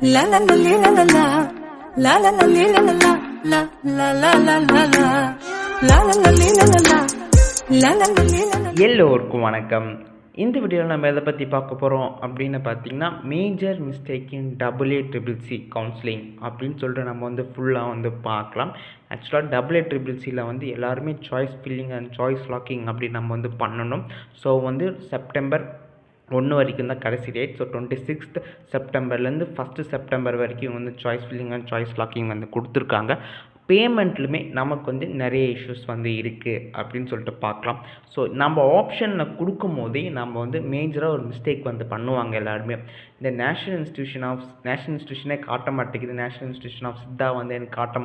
La la la li, la la la la la la li, la la la la la la la la la la la li, la la la la la la li, la la. எல்லோருக்கும் வணக்கம். இந்த வீடியோவில் நம்ம எதை பற்றி பார்க்க போகிறோம் அப்படின்னு பார்த்தீங்கன்னா, மேஜர் மிஸ்டேக் இன் AA CCC கவுன்சிலிங் அப்படின்னு சொல்லிட்டு நம்ம வந்து ஃபுல்லாக பார்க்கலாம். ஆக்சுவலாக AA CCCயில் எல்லாருமே choice filling and choice locking அப்படின்னு நம்ம பண்ணணும். ஸோ செப்டம்பர் 1 வரைக்கும் தான் கடைசி டேட். ஸோ 26th செப்டம்பர்லேருந்து 1st செப்டம்பர் வரைக்கும் choice filling and choice locking கொடுத்துருக்காங்க. பேமெண்ட்லுமே நமக்கு நிறைய இஷ்யூஸ் இருக்குது அப்படின்னு சொல்லிட்டு பார்க்கலாம். ஸோ நம்ம ஆப்ஷனில் கொடுக்கும் போதே நம்ம மேஜராக ஒரு மிஸ்டேக் பண்ணுவாங்க எல்லாருமே. இந்த நேஷ்னல் இன்ஸ்டியூஷனே காட்ட மாட்டேங்குது, நேஷ்னல் இன்ஸ்டியூஷன் ஆஃப் சித்தா எனக்கு காட்ட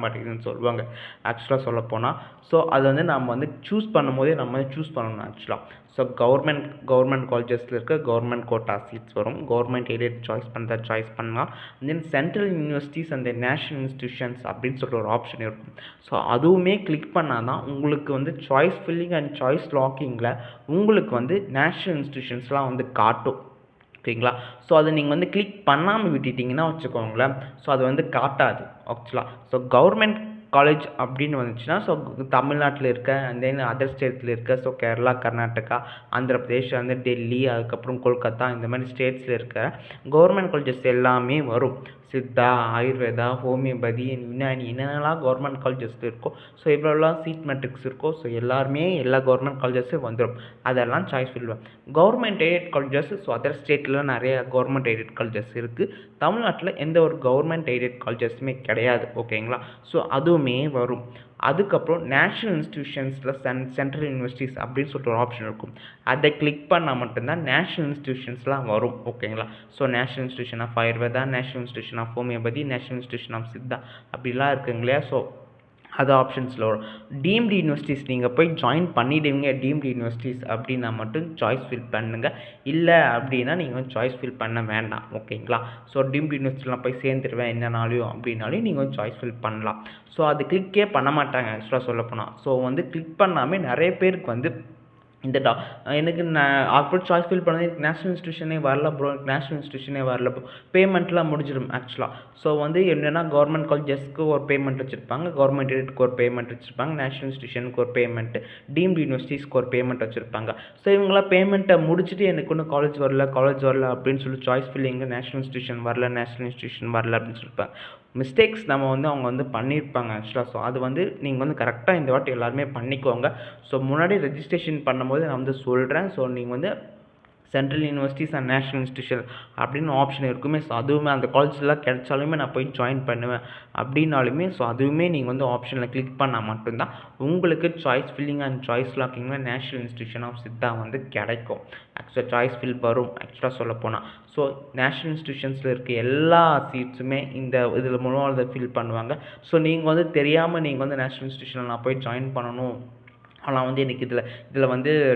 மாட்டேங்குதுன்னு சொல்லுவாங்க ஆக்சுவலாக சொல்லப்போனால். ஸோ அது நம்ம சூஸ் பண்ணும் போதே நம்ம சூஸ் பண்ணணும் ஆக்சுவலாக. ஸோ கவர்மெண்ட் காலேஜஸில் இருக்க கவர்மெண்ட் கோட்டா சீட்ஸ் வரும். கவர்மெண்ட் எய்டட் சாய்ஸ் பண்ணலாம். Then central universities and national institutions அப்படின்னு சொல்லிட்டு ஒரு ஆப்ஷன் இருக்கும். ஸோ அதுவுமே கிளிக் பண்ணால் தான் உங்களுக்கு சாய்ஸ் ஃபில்லிங் அண்ட் சாய்ஸ் லாக்கிங்கில் உங்களுக்கு நேஷ்னல் இன்ஸ்டியூஷன்ஸ்லாம் காட்டும். ஓகேங்களா? ஸோ அதை நீங்கள் கிளிக் பண்ணாமல் விட்டுட்டிங்கன்னா வச்சுக்கோங்களேன், ஸோ அது காட்டாது ஆக்சுவலாக. ஸோ கவர்மெண்ட் காலேஜ் அப்படின்னு வந்துச்சுன்னா, ஸோ தமிழ்நாட்டில் இருக்க அண்ட் தென் அதர் ஸ்டேட்ஸில் இருக்க, ஸோ கேரளா, கர்நாடகா, ஆந்திர பிரதேஷ், டெல்லி, அதுக்கப்புறம் கொல்கத்தா, இந்த மாதிரி ஸ்டேட்ஸில் இருக்க கவர்மெண்ட் காலேஜஸ் எல்லாமே வரும். சித்தா, ஆயுர்வேதா, ஹோமியோபதி, யுனானி என்னென்னலாம் கவர்மெண்ட் காலேஜஸ் இருக்கோ, ஸோ எவ்வளோலாம் சீட் மெட்ரிக்ஸ் இருக்கோ, ஸோ எல்லாருமே எல்லா கவர்மெண்ட் காலேஜஸும் வந்துடும். அதெல்லாம் சாய்ஸ் ஃபில்லுவேன். Government aided colleges, so other ஸ்டேட்டில் நிறைய கவர்மெண்ட் எய்டட் காலேஜஸ் இருக்குது. தமிழ்நாட்டில் எந்த ஒரு கவர்மெண்ட் எய்டட் காலேஜஸுமே கிடையாது. ஓகேங்களா? ஸோ அதுவுமே வரும். அதுக்கப்புறம் நேஷ்னல் இன்ஸ்டியூஷன்ஸில் சென்ட்ரல் யூனிவர்சிட்டிஸ் அப்படின்னு சொல்லிட்டு ஒரு ஆப்ஷன் இருக்கும். அதை கிளிக் பண்ணால் மட்டும்தான் நேஷ்னல் இன்ஸ்டியூஷன்ஸ்லாம் வரும். ஓகேங்களா? So national institution of Ayurveda, national institution of homeopathy, national institution of Siddha அப்படிலாம் இருக்குங்க இல்லையா? ஸோ அது ஆப்ஷன்ஸில் வரும். டீம்டு யூனிவர்சிட்டிஸ் நீங்கள் போய் ஜாயின் பண்ணிவிடுவீங்க. டீம்டு யூனிவர்சிட்டிஸ் அப்படின்னா மட்டும் சாய்ஸ் ஃபில் பண்ணுங்கள். இல்லை அப்படின்னா நீங்கள் சாய்ஸ் ஃபில் பண்ண வேண்டாம். ஓகேங்களா? ஸோ டீம்டு யூனிவர்சிட்டிலாம் போய் சேர்ந்துருவேன் என்னனாலையும் அப்படின்னாலையும் நீங்கள் சாய்ஸ் ஃபில் பண்ணலாம். ஸோ அது கிளிக்கே பண்ண மாட்டாங்க ஆக்சுவலாக சொல்லப்போனால். ஸோ கிளிக் பண்ணாமல் நிறைய பேருக்கு இந்த எனக்கு அப்புறம் சாய்ஸ் ஃபில் பண்ணது நேஷ்னல் இன்ஸ்டியூஷனே வரல ப்ரோ, நேஷ்னல் இன்ஸ்டியூஷனே வரல ப்ரோ, பேமெண்ட்லாம் முடிஞ்சிடும் ஆக்சுவலாக. ஸோ என்னென்னா கவர்மெண்ட் காலேஜஸ்க்கு ஒரு பேமெண்ட் வச்சுருப்பாங்க, கவர்மெண்ட் எய்டட்க்கு ஒரு பேமெண்ட் வச்சுருப்பாங்க, நேஷ்னல் இன்ஸ்டியூஷனுக்கு ஒரு பேமெண்ட்டு, டீம்டு யூனிவர்சிட்டிஸ்க்கு ஒரு பேமெண்ட் வச்சுருப்பாங்க. ஸோ இவங்களாம் பேமெண்ட்டை முடிச்சுட்டு எனக்கு ஒன்றும் காலேஜ் வரல அப்படின்னு சொல்லி சாய்ஸ் ஃபில்லிங்கு நேஷ்னல் இன்ஸ்டியூஷன் வரல அப்படின்னு சொல்லியிருப்பாங்க. மிஸ்டேக்ஸ் நம்ம அவங்க பண்ணியிருப்பாங்க ஆக்சுவலாக. ஸோ அது நீங்கள் கரெக்டாக இந்த வாட்டி எல்லாருமே பண்ணிக்கோங்க. ஸோ முன்னாடி ரெஜிஸ்ட்ரேஷன் பண்ணும்போது நான் சொல்கிறேன். ஸோ நீங்கள் central universities and national institution அப்படின்னு ஆப்ஷன் இருக்குமே. ஸோ அதுவுமே அந்த காலேஜ்லாம் கிடைச்சாலுமே நான் போய் ஜாயின் பண்ணுவேன் அப்படின்னாலுமே, ஸோ அதுவுமே நீங்கள் ஆப்ஷனில் கிளிக் பண்ணால் மட்டும்தான் உங்களுக்கு சாய்ஸ் ஃபில்லிங் அண்ட் சாய்ஸ் லாக்கிங்கில் நேஷ்னல் இன்ஸ்டியூஷன் ஆஃப் சித்தா கிடைக்கும். ஆக்சுவலாக சாய்ஸ் ஃபில் வரும் ஆக்சுவலாக சொல்லப்போனால். ஸோ நேஷ்னல் இன்ஸ்டியூஷன்ஸில் இருக்க எல்லா சீட்ஸுமே இந்த இதில் மூலமாக அதை ஃபில் பண்ணுவாங்க. ஸோ நீங்கள் தெரியாமல் நீங்கள் நேஷ்னல் இன்ஸ்டியூஷனில் நான் போய் ஜாயின் பண்ணணும், ஆனால் எனக்கு இதில்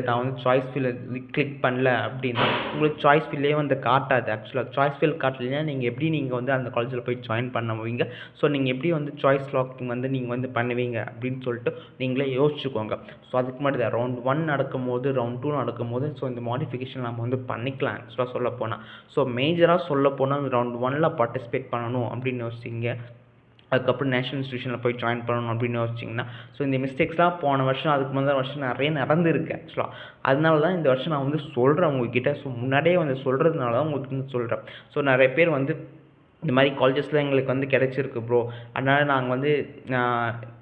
நான் சாய்ஸ் ஃபில் கிளிக் பண்ணல அப்படின்னா உங்களுக்கு சாய்ஸ் ஃபில்லே காட்டாது ஆக்சுவலாக. சாய்ஸ் ஃபில் காட்டலைன்னா நீங்கள் எப்படி நீங்கள் அந்த காலேஜில் போய் ஜாயின் பண்ணுவீங்க? ஸோ நீங்கள் எப்படி சாய்ஸ் லாக்கிங் நீங்கள் பண்ணுவீங்க அப்படின்னு சொல்லிட்டு நீங்களே யோசிச்சுக்கோங்க. ஸோ அதுக்கு முன்னாடி தான் ரவுண்ட் 1 நடக்கும்போது, ரவுண்ட் 2 நடக்கும்போது ஸோ இந்த மாடிஃபிகேஷன் நம்ம பண்ணிக்கலாம் ஆக்சுவலாக சொல்லப்போனால். ஸோ மேஜராக சொல்லப்போனால் ரவுண்ட் 1ல் பார்ட்டிசிபேட் பண்ணணும் அப்படின்னு யோசிச்சிங்க, அதுக்கப்புறம் நேஷ்னல் இன்ஸ்டியூஷனில் போய் ஜாயின் பண்ணணும் அப்படின்னு யோசிச்சிங்கன்னா, ஸோ இந்த மிஸ்டேக்ஸ்லாம் போன வருஷம் அதுக்கு முந்தின வருஷம் நிறைய நடந்துருக்கு ஆக்சுவலாக. அதனால தான் இந்த வருஷம் நான் சொல்கிறேன் உங்ககிட்ட. ஸோ முன்னாடியே சொல்கிறதுனால தான் உங்களுக்கு சொல்கிறேன். ஸோ நிறைய பேர் இந்த மாதிரி காலேஜஸில் எங்களுக்கு கிடைச்சிருக்கு ப்ரோ, அதனால் நாங்கள்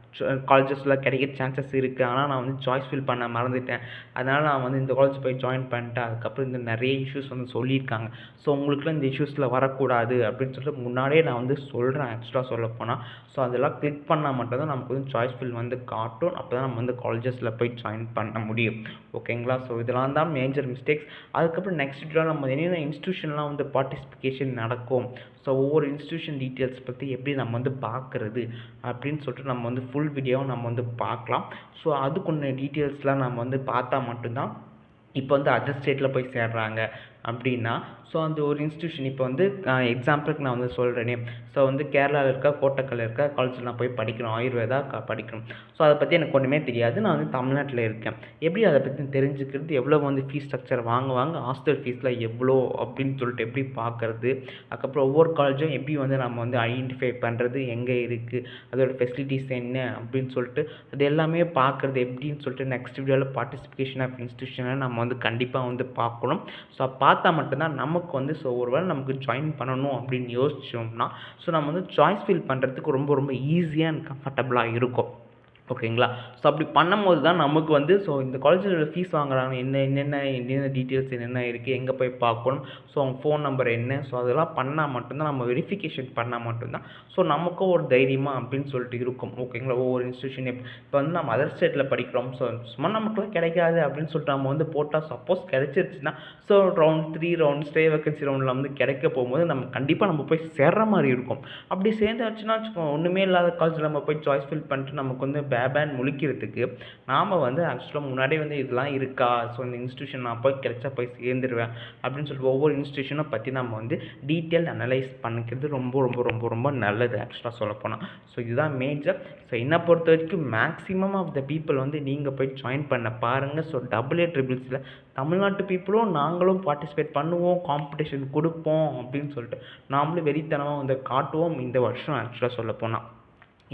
காலேஜஸில் கிடைக்கிற சான்சஸ் இருக்குது, ஆனால் நான் சாய்ஸ் ஃபில் பண்ண மறந்துட்டேன், அதனால் நான் இந்த காலேஜ் போய் ஜாயின் பண்ணிட்டேன், அதுக்கப்புறம் இந்த நிறைய இஷ்யூஸ் சொல்லியிருக்காங்க. ஸோ உங்களுக்குலாம் இந்த இஷ்யூஸில் வரக்கூடாது அப்படின்னு சொல்லிட்டு முன்னாடியே நான் சொல்கிறேன் ஆக்சுவலாக சொல்லப்போனால். ஸோ அதெல்லாம் கிளிக் பண்ணால் மட்டும்தான் நமக்கு சாய்ஸ் ஃபில் காட்டும். அப்போ தான் நம்ம காலேஜஸில் போய் ஜாயின் பண்ண முடியும். ஓகேங்களா? ஸோ இதெல்லாம் தான் மேஜர் மிஸ்டேக்ஸ். அதுக்கப்புறம் நெக்ஸ்ட் வீடியோவில் நம்ம என்னென்ன இன்ஸ்டியூஷன்லாம் பார்ட்டிசிபிகேஷன் நடக்கும், ஸோ ஒவ்வொரு இன்ஸ்டியூஷன் டீட்டெயில்ஸ் பற்றி எப்படி நம்ம பார்க்குறது அப்படின்னு சொல்லிட்டு நம்ம ஃபுல் வீடியோவை நம்ம பார்க்கலாம். ஸோ அதுக்குள்ள டீட்டெயில்ஸ்லாம் நம்ம பார்த்தா மட்டும்தான் இப்போ அதர் ஸ்டேட்டில் போய் சேர்றாங்க, அப்படின்னா ஸோ அந்த ஒரு இன்ஸ்டியூஷன் இப்போ வந்து எக்ஸாம்பிளுக்கு நான் வந்து சொல்கிறேனே, ஸோ வந்து கேரளாவில் இருக்க கோட்டக்கல் இருக்க காலேஜில் நான் போய் படிக்கணும், ஆயுர்வேதா படிக்கணும். ஸோ அதை பற்றி எனக்கு ஒன்றுமே தெரியாது, நான் வந்து தமிழ்நாட்டில் இருக்கேன். எப்படி அதை பற்றி தெரிஞ்சுக்கிறது, எவ்வளோ வந்து ஃபீஸ் ஸ்ட்ரக்சர் வாங்குவாங்க, ஹாஸ்டல் ஃபீஸில் எவ்வளோ அப்படின்னு சொல்லிட்டு எப்படி பார்க்குறது, அதுக்கப்புறம் ஒவ்வொரு காலேஜும் எப்படி வந்து நம்ம வந்து ஐடென்டிஃபை பண்ணுறது, எங்கே இருக்குது, அதோட ஃபெசிலிட்டிஸ் என்ன அப்படின்னு சொல்லிட்டு அது எல்லாமே பார்க்குறது எப்படின்னு சொல்லிட்டு நெக்ஸ்ட் வீடியோவில் பார்ட்டிசிபேஷன் ஆஃப் இன்ஸ்டியூஷனை நம்ம வந்து கண்டிப்பாக வந்து பார்க்கணும். ஸோ பார்த்தா மட்டும்தான் நமக்கு வந்து ஸோ ஒருவேளை நமக்கு ஜாயின் பண்ணணும் அப்படின்னு யோசிச்சோம்னா ஸோ நம்ம வந்து சாய்ஸ் ஃபில் பண்ணுறதுக்கு ரொம்ப ரொம்ப ஈஸியாக அண்ட் கம்ஃபர்டபுளாக இருக்கும். ஓகேங்களா? ஸோ அப்படி பண்ணும்போது தான் நமக்கு வந்து ஸோ இந்த காலேஜில் ஃபீஸ் வாங்குறாங்க, என்னென்ன டீட்டெயில்ஸ் என்னென்ன இருக்குது, எங்கே போய் பார்க்கணும், ஸோ அவங்க ஃபோன் நம்பர் என்ன, ஸோ அதெல்லாம் பண்ணால் மட்டும்தான், நம்ம வெரிஃபிகேஷன் பண்ணால் மட்டும்தான் ஸோ நமக்கும் ஒரு தைரியமாக அப்படின்னு சொல்லிட்டு இருக்கும். ஓகேங்களா? ஒவ்வொரு இன்ஸ்டியூஷன் இப்போ வந்து நம்ம அதர் ஸ்டேட்டில் படிக்கிறோம், ஸோ சும்மா நமக்குலாம் கிடைக்காது அப்படின்னு சொல்லிட்டு நம்ம வந்து போட்டால் சப்போஸ் கிடைச்சிருச்சுன்னா so round 3 round stay vacancy ரவுண்டில் வந்து கிடைக்க போகும்போது நம்ம கண்டிப்பாக நம்ம போய் சேர்ற மாதிரி இருக்கும். அப்படி சேர்ந்தாச்சுன்னா வச்சுக்கோங்க, ஒன்றுமே இல்லாத காலேஜில் நம்ம போய் சாய்ஸ் ஃபில் பண்ணிட்டு நமக்கு வந்து பேபேன்னு முழிக்கிறதுக்கு நாம் வந்து ஆக்சுவலாக முன்னாடியே வந்து இதெல்லாம் இருக்கா, ஸோ இந்த இன்ஸ்டியூஷன் நான் போய் கிடைச்சா போய் சேர்ந்துருவேன் அப்படின்னு சொல்லிட்டு ஒவ்வொரு இன்ஸ்டியூஷனை பற்றி நம்ம வந்து டீட்டெயில் அனலைஸ் பண்ணிக்கிறது ரொம்ப ரொம்ப ரொம்ப ரொம்ப நல்லது ஆக்சுவலாக சொல்லப்போனால். ஸோ இதுதான் மேஜர். ஸோ என்னை பொறுத்த வரைக்கும் மேக்ஸிமம் ஆஃப் த பீப்புள் வந்து நீங்கள் போய் ஜாயின் பண்ண பாருங்கள். ஸோ AA தமிழ்நாட்டு பீப்புளும் நாங்களும் பார்ட்டிசிபேட் பண்ணுவோம், காம்படிஷன் கொடுப்போம் அப்படின்னு சொல்லிட்டு நாமளும் வெறித்தனமாக வந்து காட்டுவோம் இந்த வருஷம் ஆக்சுவலாக சொல்லப்போனால்.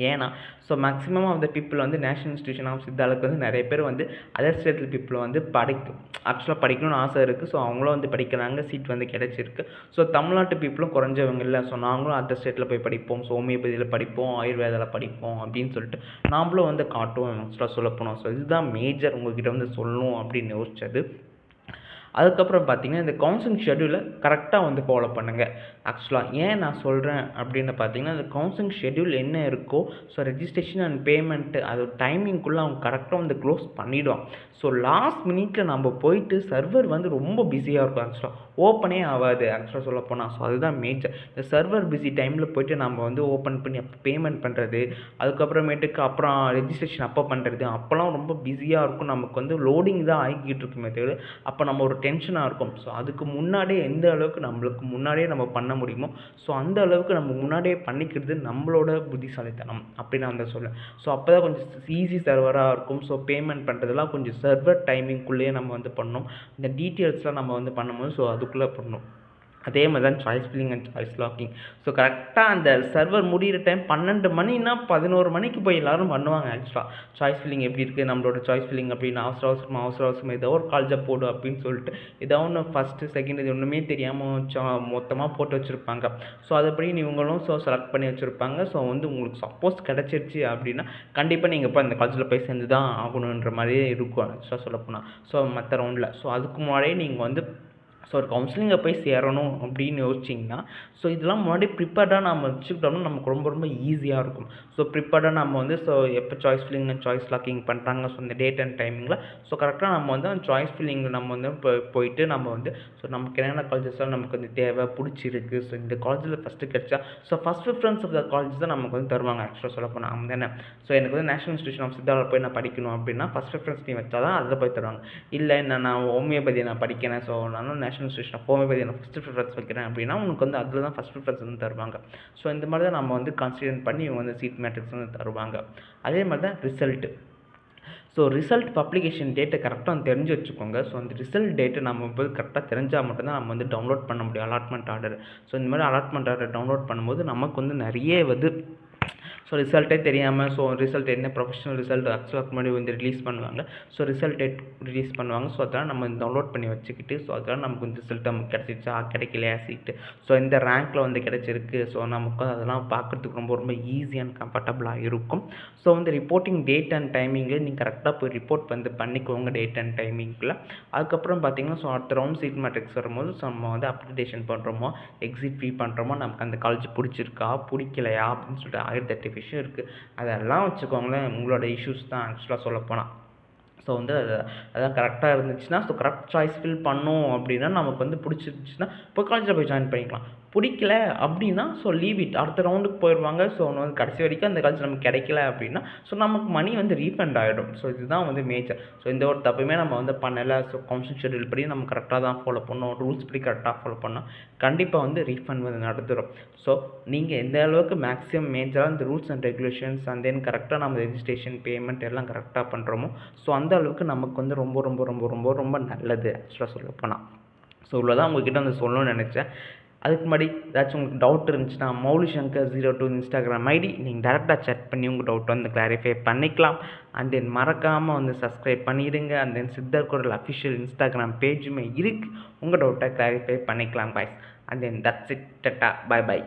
ஏன்னா so maximum of the people வந்து நேஷனல் இன்ஸ்டியூஷன் ஆஃப் சித்தாளுக்கு வந்து நிறைய பேர் வந்து அதர் ஸ்டேட்டில் பீப்புள் வந்து ஆக்சுவலாக படிக்கணும்னு ஆசை இருக்குது. ஸோ அவங்களும் வந்து படிக்கிறாங்க, சீட் வந்து கிடச்சிருக்கு. ஸோ தமிழ்நாட்டு பீப்புளும் குறைஞ்சவங்க இல்லை, ஸோ நாங்களும் அதர் ஸ்டேட்டில் போய் படிப்போம், ஸோ ஹோமியோபதியில் படிப்போம், ஆயுர்வேதாவில் படிப்போம் அப்படின்னு சொல்லிட்டு நாமளும் வந்து காட்டுவோம் ஆக்சுவலாக சொல்லப்போனோம். ஸோ இதுதான் மேஜர் உங்கள்கிட்ட வந்து சொல்லணும் அப்படின்னு யோசிச்சது. அதுக்கப்புறம் பார்த்தீங்கன்னா இந்த கவுன்சிலிங் ஷெட்யூலை கரெக்டாக வந்து ஃபாலோ பண்ணுங்கள். ஆக்சுவலாக ஏன் நான் சொல்கிறேன் அப்படின்னு பார்த்தீங்கன்னா, இந்த கவுன்சிலிங் ஷெட்யூல் என்ன இருக்கோ ஸோ ரெஜிஸ்ட்ரேஷன் அண்ட் பேமெண்ட்டு அது டைமிங்குள்ளே அவங்க கரெக்டாக வந்து க்ளோஸ் பண்ணிவிடுவான். ஸோ லாஸ்ட் மினிட்டில் நம்ம போயிட்டு சர்வர் வந்து ரொம்ப பிஸியாக இருக்கும், ஆக்சுவலாக ஓப்பனே ஆகாது ஆக்சுவலாக சொல்லப்போனால். ஸோ அதுதான் மேஜர். இந்த சர்வர் பிஸி டைமில் போய்ட்டு நம்ம வந்து ஓப்பன் பண்ணி அப்போ பேமெண்ட் பண்ணுறது, அதுக்கப்புறமேட்டுக்கு அப்புறம் ரெஜிஸ்ட்ரேஷன் அப்போ பண்ணுறது, அப்போல்லாம் ரொம்ப பிஸியாக இருக்கும். நமக்கு வந்து லோடிங் தான் ஆகிக்கிட்டு இருக்குமே தவிர அப்போ நம்ம ஒரு டென்ஷனாக இருக்கும். ஸோ அதுக்கு முன்னாடியே எந்த அளவுக்கு நம்மளுக்கு முன்னாடியே நம்ம பண்ண முடியுமோ ஸோ அந்த அளவுக்கு நம்ம முன்னாடியே பண்ணிக்கிறது நம்மளோட புத்திசாலித்தனம் அப்படின்னு நான் வந்து சொல்லுவேன். ஸோ அப்போ தான் கொஞ்சம் ஈஸி சர்வராக இருக்கும். ஸோ பேமெண்ட் பண்ணுறதுலாம் கொஞ்சம் சர்வர் டைமிங்குள்ளேயே நம்ம வந்து பண்ணணும். இந்த டீட்டெயில்ஸ்லாம் நம்ம வந்து பண்ணும்போது ஸோ அதுக்குள்ளே பண்ணணும். அதே மாதிரி தான் choice filling and choice locking. So கரெக்டாக அந்த சர்வர் முடிகிற டைம் 12 மணின்னா 11 மணிக்கு போய் எல்லோரும் பண்ணுவாங்க. ஆக்சுவலாக சாய்ஸ் ஃபில்லிங் எப்படி இருக்குது, நம்மளோட சாய்ஸ் ஃபில்லிங் அப்படின்னு அவசர அவசரமாக ஏதோ ஒரு காலேஜாக போடு அப்படின்னு சொல்லிட்டு ஏதோ ஒன்று ஃபஸ்ட்டு செகண்ட் இது ஒன்றுமே தெரியாமல் மொத்தமாக போட்டு வச்சுருப்பாங்க. ஸோ அதுபடி இவங்களும் ஸோ செலக்ட் பண்ணி வச்சுருப்பாங்க. ஸோ வந்து உங்களுக்கு சப்போஸ் கிடச்சிருச்சு அப்படின்னா கண்டிப்பாக நீங்கள் இப்போ அந்த காலேஜில் போய் சேர்ந்து தான் ஆகணுன்ற மாதிரியே இருக்கும் ஆக்சுவலாக சொல்லப்போனால். ஸோ மற்ற ரவுண்டில் ஸோ அதுக்கு முன்னாடியே நீங்கள் வந்து ஸோ ஒரு கவுன்சிலிங்கை போய் சேரணும் அப்படின்னு யோசிச்சிங்கன்னா ஸோ இதெல்லாம் முன்னாடி ப்ரிப்பேர்டாக நம்ம வச்சுக்கிட்டோம்னா நமக்கு ரொம்ப ரொம்ப ஈஸியாக இருக்கும். ஸோ ப்ரிப்பேர்டாக நம்ம வந்து ஸோ எப்போ choice filling and choice locking பண்ணுறாங்க ஸோ இந்த டேட் அண்ட் டைமிங்கில் ஸோ கரெக்டாக நம்ம வந்து அந்த சாய்ஸ் ஃபில்லிங் நம்ம வந்து போயிட்டு நம்ம வந்து ஸோ நமக்கு என்னென்ன காலேஜஸ்லாம் நமக்கு வந்து தேவை பிடிச்சிருக்கு, ஸோ இந்த காலேஜில் ஃபஸ்ட்டு கிடச்சா so first preference of the college தான் நமக்கு வந்து தருவாங்க ஆக்சுவலாக சொல்ல போனால். அவங்க தானே ஸோ எனக்கு வந்து நேஷனல் இன்ஸ்டியூஷன் ஆஃப் சித்தாவில் போய் நான் படிக்கணும் அப்படின்னா ஃபஸ்ட் ப்ரிஃபரன்ஸ் நீ வச்சா தான் அதில் போய் தருவாங்க. இல்லை நான் ஹோமியோபதி நான் படிக்கிறேன் ஸோ நானும் நேஷனல் இன்ஸ்டியூஷன் ஆஃப் ஹோமியோபதி நான் ஃபஸ்ட்டு ப்ரிஃபரன்ஸ் வைக்கிறேன் அப்படின்னா உனக்கு வந்து அதில் தான் ஃபஸ்ட் ப்ரிஃபரன்ஸ் வந்து தருவாங்க. ஸோ இந்த மாதிரி தான் நம்ம வந்து கன்சிடர் பண்ணி இவங்க வந்து சீட் மேட்ரிக்ஸ் வந்து தருவாங்க. அதே மாதிரி தான் ரிசல்ட்டு. ஸோ ரிசல்ட் பப்ளிகேஷன் டேட்டை கரெக்டாக வந்து தெரிஞ்சு வச்சுக்கோங்க. ஸோ அந்த ரிசல்ட் டேட்டை நம்ம வந்து கரெக்டாக தெரிஞ்சால் மட்டும்தான் நம்ம வந்து டவுன்லோட் பண்ண முடியும் அலாட்மெண்ட் ஆர்டர். ஸோ இந்த மாதிரி அலாட்மெண்ட் ஆர்டர் டவுன்லோட் பண்ணும்போது நமக்கு வந்து நிறைய வந்து ஸோ ரிசல்ட்டே தெரியாமல் ஸோ ரிசல்ட் என்ன ப்ரொஃபஷனல் ரிசல்ட் ஆக்சுவலாக முன்னாடி வந்து ரிலீஸ் பண்ணுவாங்க. ஸோ ரிசல்ட் டேட் ரிலீஸ் பண்ணுவாங்க. ஸோ அதெல்லாம் நம்ம டவுன்லோட் பண்ணி வச்சுக்கிட்டு ஸோ அதெல்லாம் நமக்கு வந்து ரிசல்ட் நமக்கு கிடச்சிருச்சா கிடைக்கலையா சீட்டு ஸோ இந்த ரேங்க்கில் வந்து கிடச்சிருக்கு ஸோ நமக்கு அதெல்லாம் பார்க்குறதுக்கு ரொம்ப ரொம்ப ஈஸி அண்ட் கம்ஃபர்டபுளாக இருக்கும். ஸோ வந்து ரிப்போர்ட்டிங் டேட் அண்ட் டைமிங்கில் நீங்கள் கரெக்டாக போய் ரிப்போர்ட் வந்து பண்ணிக்கோங்க டேட் அண்ட் டைமிங்கில். அதுக்கப்புறம் பார்த்தீங்கன்னா ஸோ அடுத்த ரவுண்ட் சீட் மேட்ரிக்ஸ் வரும்போது ஸோ நம்ம வந்து அப்ளிகேஷன் பண்ணுறோமோ எக்ஸிட் ஃபீ பண்ணுறோமோ நமக்கு அந்த காலேஜ் பிடிச்சிருக்கா பிடிக்கலையா அப்படின்னு சொல்லிட்டு 1008 விஷயம் இருக்குது. அதெல்லாம் வச்சுக்கோங்களேன் உங்களோட இஷ்யூஸ் தான் ஆக்சுவலாக சொல்லப்போனால். ஸோ வந்து அதான் கரெக்டாக இருந்துச்சுன்னா ஸோ கரெக்ட் சாய்ஸ் ஃபில் பண்ணோம் அப்படின்னா நமக்கு வந்து பிடிச்சிருந்துச்சுன்னா இப்போ காலேஜில் போய் ஜாயின் பண்ணிக்கலாம். பிடிக்கல அப்படின்னா ஸோ லீவ் இட், அடுத்த ரவுண்டுக்கு போயிடுவாங்க. ஸோ வந்து கடைசி வரைக்கும் அந்த காலேஜ் நமக்கு கிடைக்கல அப்படின்னா ஸோ நமக்கு மணி வந்து ரீஃபண்ட் ஆகிடும். ஸோ இதுதான் வந்து மேஜர். ஸோ இந்த ஒரு தப்புமே நம்ம வந்து பண்ணலை. ஸோ கவுன்சிலிங் ஷெட்யூல் படி நம்ம கரெக்டாக தான் ஃபாலோ பண்ணோம், ரூல்ஸ் படி கரெக்டாக ஃபாலோ பண்ணோம், கண்டிப்பாக வந்து ரீஃபண்ட் வந்து நடந்துடும். ஸோ நீங்கள் எந்த அளவுக்கு மேக்ஸிமம் மேஜராக இந்த rules and regulations and then கரெக்டாக நம்ம ரெஜிஸ்ட்ரேஷன் பேமெண்ட் எல்லாம் கரெக்டாக பண்ணுறோமோ ஸோ அந்த அளவுக்கு நமக்கு வந்து ரொம்ப ரொம்ப ரொம்ப ரொம்ப ரொம்ப நல்லது ஆக்சுவலாக சொல்லப்போனால். ஸோ இவ்வளோதான் உங்கள்கிட்ட வந்து சொல்லணும்னு நினச்சேன். அதுக்கு முன்னாடி ஏதாச்சும் உங்களுக்கு டவுட் இருந்துச்சுன்னா maulishankar02 இன்ஸ்டாகிராம் ஐடி நீங்கள் டேரெக்டாக சேட் பண்ணி உங்கள் டவுட் வந்து கிளாரிஃபை பண்ணிக்கலாம். அண்ட் தென் மறக்காமல் வந்து சப்ஸ்கிரைப் பண்ணிடுங்க. அண்ட் தென் சித்தர் குரல் அஃபிஷியல் இன்ஸ்டாகிராம் பேஜுமே இருக்குது, உங்கள் டவுட்டை கிளாரிஃபை பண்ணிக்கலாம் guys. And then that's it, tata, bye by.